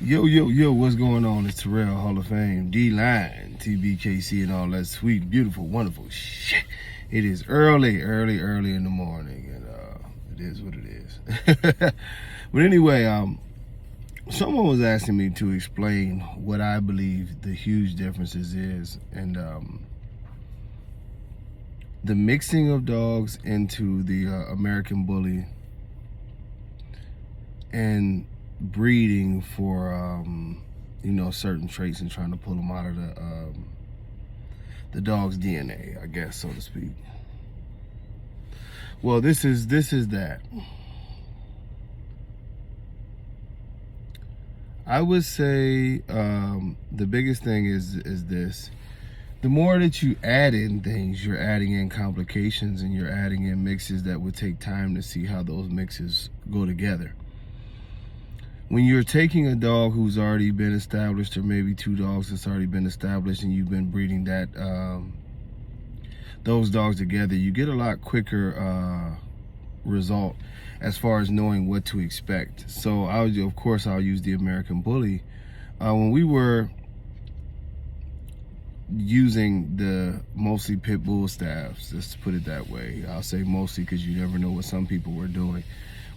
Yo, what's going on? It's Terrell, Hall of Fame, D-Line, tbkc, and all that sweet, beautiful, wonderful shit. It is early in the morning, and it is what it is. But anyway, someone was asking me to explain what I believe the huge differences is, and the mixing of dogs into the American Bully and breeding for certain traits and trying to pull them out of the dog's DNA, I guess, so to speak. Well, this is that. I would say the biggest thing is this. The more that you add in things, you're adding in complications and you're adding in mixes that would take time to see how those mixes go together. When you're taking a dog who's already been established, or maybe two dogs that's already been established, and you've been breeding those dogs together, you get a lot quicker result as far as knowing what to expect. So I'll use the American Bully. When we were using the mostly pit bull staffs, just to put it that way, I'll say mostly because you never know what some people were doing,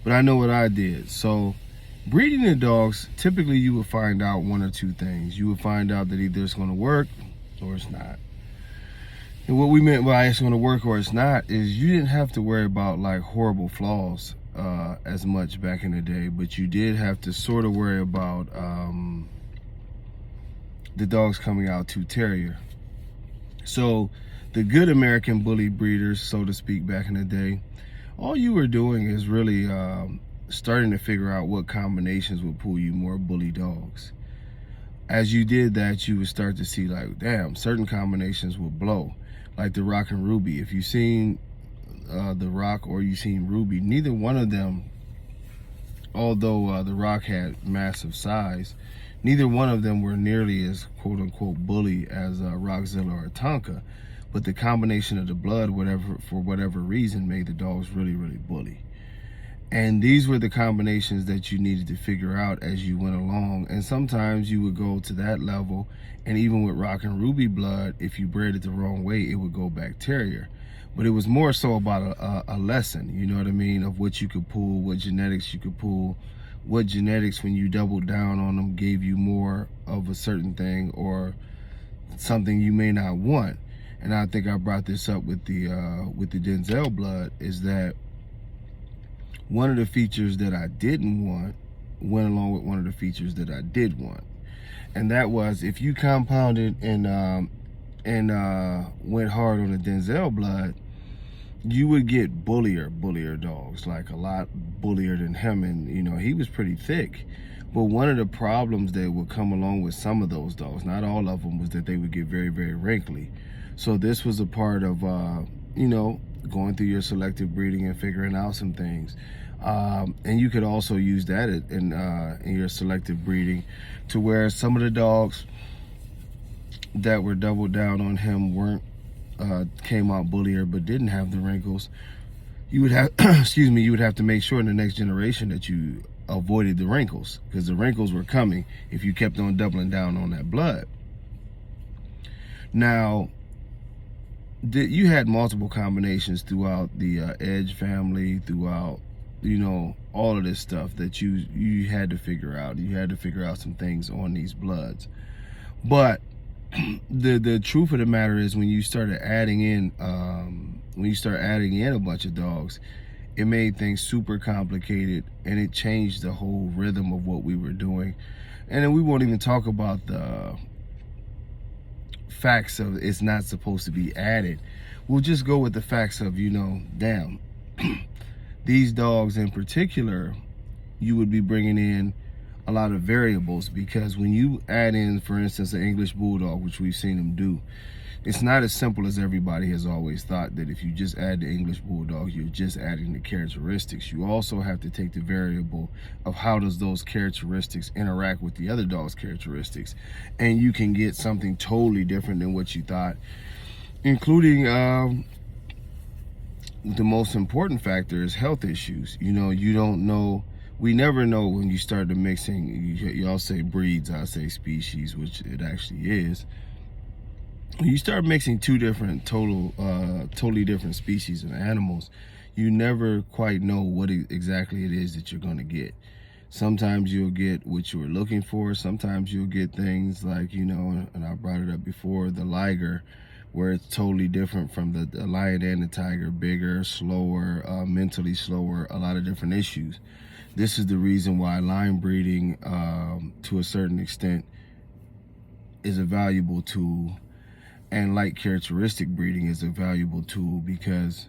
but I know what I did. So breeding the dogs, typically you would find out one or two things. You would find out that either it's going to work or it's not. And what we meant by it's going to work or it's not is you didn't have to worry about like horrible flaws as much back in the day, but you did have to sort of worry about the dogs coming out too terrier. So the good American Bully breeders, so to speak, back in the day, all you were doing is really starting to figure out what combinations would pull you more bully dogs. As you did that, you would start to see like, damn, certain combinations would blow, like the Rock and Ruby. If you've seen the Rock or you've seen Ruby, neither one of them, although the Rock had massive size, neither one of them were nearly as quote unquote bully as Rockzilla or Tonka, but the combination of the blood, for whatever reason, made the dogs really bully. And these were the combinations that you needed to figure out as you went along. And sometimes you would go to that level, and even with Rock and Ruby blood, if you bred it the wrong way, it would go back terrier. But it was more so about a lesson, you know what I mean, of what you could pull, what genetics you could pull, what genetics, when you doubled down on them, gave you more of a certain thing or something you may not want. And I think I brought this up with the Denzel blood, is that one of the features that I didn't want went along with one of the features that I did want. And that was, if you compounded and went hard on the Denzel blood, you would get bullier dogs, like a lot bullier than him. And you know, he was pretty thick. But one of the problems that would come along with some of those dogs, not all of them, was that they would get very wrinkly. So this was a part of going through your selective breeding and figuring out some things. And you could also use that in your selective breeding, to where some of the dogs that were doubled down on him came out bullier but didn't have the wrinkles. You would have you would have to make sure in the next generation that you avoided the wrinkles, because the wrinkles were coming if you kept on doubling down on that blood. Now, you had multiple combinations throughout the Edge family, throughout, all of this stuff that you had to figure out. You had to figure out some things on these bloods. But the truth of the matter is, when you started adding in a bunch of dogs, it made things super complicated, and it changed the whole rhythm of what we were doing. And then we won't even talk about the facts of it's not supposed to be added. We'll just go with the facts of, damn, these dogs in particular, you would be bringing in a lot of variables, because when you add in, for instance, an English Bulldog, which we've seen them do, it's not as simple as everybody has always thought, that if you just add the English Bulldog, you're just adding the characteristics. You also have to take the variable of how does those characteristics interact with the other dog's characteristics, and you can get something totally different than what you thought, including the most important factor is health issues. You don't know we never know when you start to mixing. Y'all say breeds, I say species, which it actually is. When you start mixing two different totally different species of animals, you never quite know what exactly it is that you're going to get. Sometimes you'll get what you were looking for. Sometimes you'll get things like, you know, and I brought it up before, the liger, where it's totally different from the lion and the tiger, bigger, slower, mentally slower, a lot of different issues. This is the reason why line breeding, to a certain extent, is a valuable tool, and like characteristic breeding is a valuable tool, because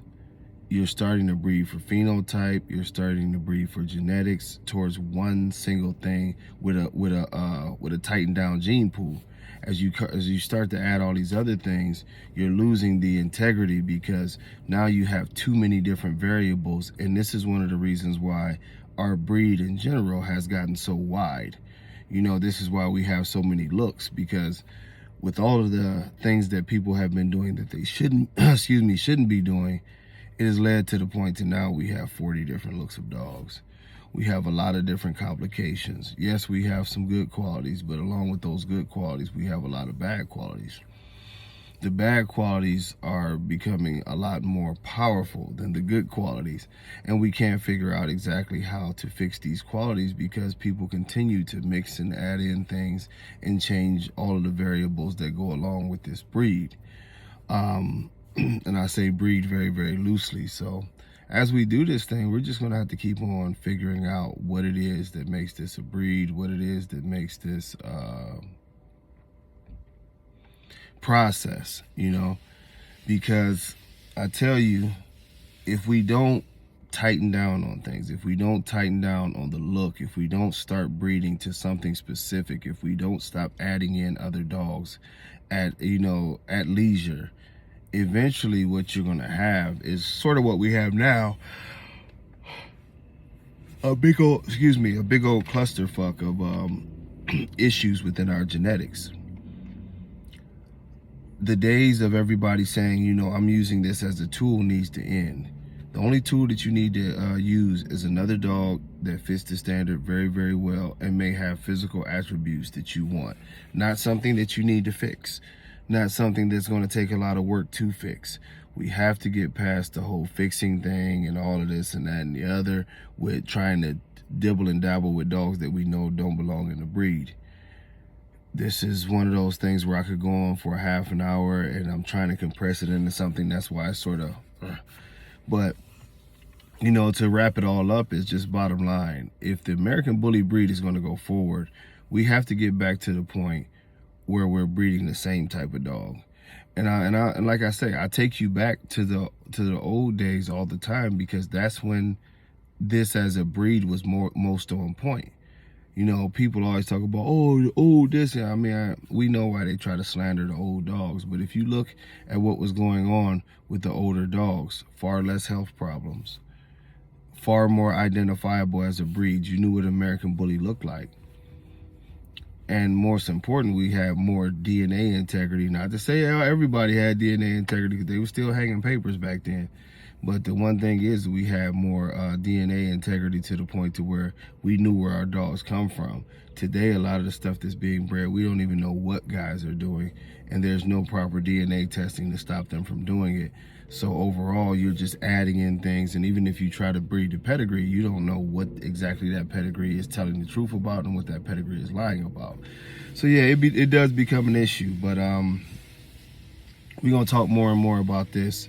you're starting to breed for phenotype, you're starting to breed for genetics towards one single thing with a tightened down gene pool. As you start to add all these other things, you're losing the integrity, because now you have too many different variables. And this is one of the reasons why our breed in general has gotten so wide. You know, this is why we have so many looks, because with all of the things that people have been doing that they shouldn't shouldn't be doing, it has led to the point to now we have 40 different looks of dogs. We have a lot of different complications. Yes, we have some good qualities, but along with those good qualities, we have a lot of bad qualities. The bad qualities are becoming a lot more powerful than the good qualities, and we can't figure out exactly how to fix these qualities, because people continue to mix and add in things and change all of the variables that go along with this breed. And I say breed very, very loosely. So as we do this thing, we're just going to have to keep on figuring out what it is that makes this a breed, what it is that makes this process, you know, because I tell you, if we don't tighten down on things, if we don't tighten down on the look, if we don't start breeding to something specific, if we don't stop adding in other dogs at, you know, at leisure, eventually what you're going to have is sort of what we have now, a big old clusterfuck of issues within our genetics. The days of everybody saying, you know, I'm using this as a tool needs to end. The only tool that you need to use is another dog that fits the standard very, very well and may have physical attributes that you want. Not something that you need to fix. Not something that's going to take a lot of work to fix. We have to get past the whole fixing thing and all of this and that and the other with trying to dibble and dabble with dogs that we know don't belong in the breed. This is one of those things where I could go on for a half an hour, and I'm trying to compress it into something. That's why I sort of, but you know, to wrap it all up is just bottom line. If the American bully breed is going to go forward, we have to get back to the point where we're breeding the same type of dog. And like I say, I take you back to the old days all the time, because that's when this as a breed was most on point. You know, people always talk about, oh, this. I mean, we know why they try to slander the old dogs. But if you look at what was going on with the older dogs, far less health problems, far more identifiable as a breed. You knew what American Bully looked like. And most important, we had more DNA integrity. Not to say everybody had DNA integrity, because they were still hanging papers back then. But the one thing is, we had more DNA integrity to the point to where we knew where our dogs come from. Today, a lot of the stuff that's being bred, we don't even know what guys are doing, and there's no proper DNA testing to stop them from doing it. So overall, you're just adding in things, and even if you try to breed the pedigree, you don't know what exactly that pedigree is telling the truth about and what that pedigree is lying about. So yeah, it does become an issue, but we're gonna talk more and more about this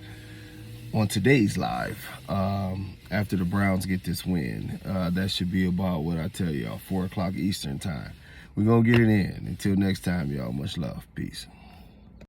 on today's live, after the Browns get this win. That should be about, what I tell y'all, 4 o'clock Eastern time. We're gonna get it in. Until next time, y'all, much love. Peace.